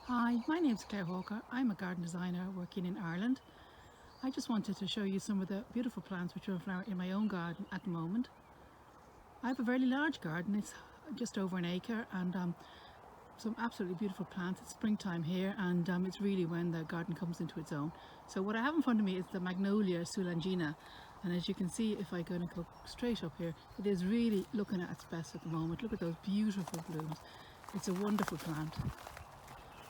Hi, my name's Claire Walker. I'm a garden designer working in Ireland. I just wanted to show you some of the beautiful plants which are in flower in my own garden at the moment. I have a very large garden, it's just over an acre, and some absolutely beautiful plants. It's springtime here, and it's really when the garden comes into its own. So what I have in front of me is the Magnolia Soulangina, and as you can see, if I go straight up here, it is really looking at its best at the moment. Look at those beautiful blooms. It's a wonderful plant.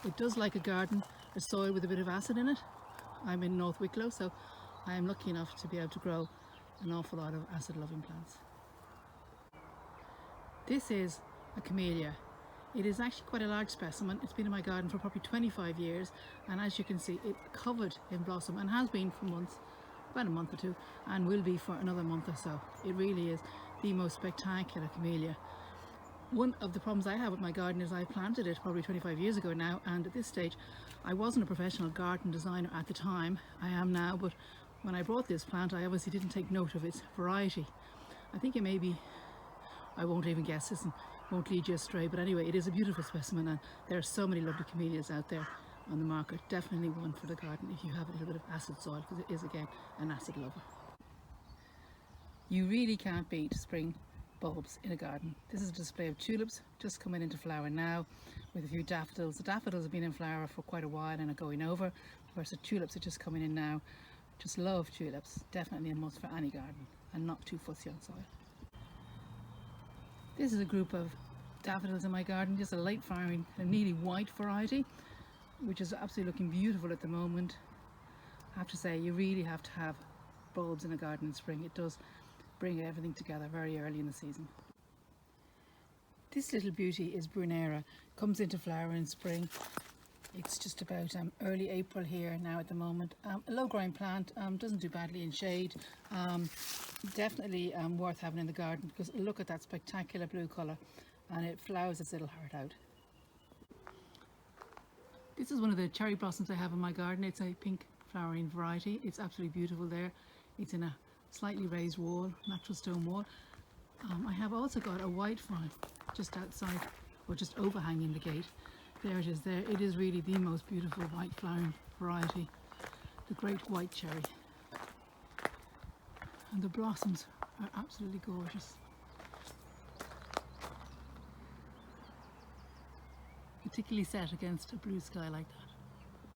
It does like a garden, a soil with a bit of acid in it. I'm in North Wicklow, so I am lucky enough to be able to grow an awful lot of acid loving plants. This is a Camellia. It is actually quite a large specimen. It's been in my garden for probably 25 years, and as you can see, it's covered in blossom and has been for months, about a month or two, and will be for another month or so. It really is the most spectacular Camellia. One of the problems I have with my garden is I planted it probably 25 years ago now, and at this stage I wasn't a professional garden designer at the time. I am now, but when I brought this plant I obviously didn't take note of its variety. I think it may be, I won't even guess this and won't lead you astray, but anyway, it is a beautiful specimen, and there are so many lovely camellias out there on the market. Definitely one for the garden if you have a little bit of acid soil, because it is again an acid lover. You really can't beat spring bulbs in a garden. This is a display of tulips just coming into flower now, with a few daffodils. The daffodils have been in flower for quite a while and are going over, whereas the tulips are just coming in now. Just love tulips, definitely a must for any garden, and not too fussy on soil. This is a group of daffodils in my garden, just a late flowering, a nearly white variety, which is absolutely looking beautiful at the moment. I have to say, you really have to have bulbs in a garden in spring. It does bring everything together very early in the season. This little beauty is Bruneira, comes into flower in spring. It's just about early April here now at the moment. A low growing plant, doesn't do badly in shade. Definitely worth having in the garden, because look at that spectacular blue colour, and it flowers its little heart out. This is one of the cherry blossoms I have in my garden. It's a pink flowering variety. It's absolutely beautiful there. It's in a slightly raised wall, natural stone wall. I have also got a white one just outside, or just overhanging the gate. There it is there. It is really the most beautiful white flowering variety, the great white cherry. And the blossoms are absolutely gorgeous. Particularly set against a blue sky like that.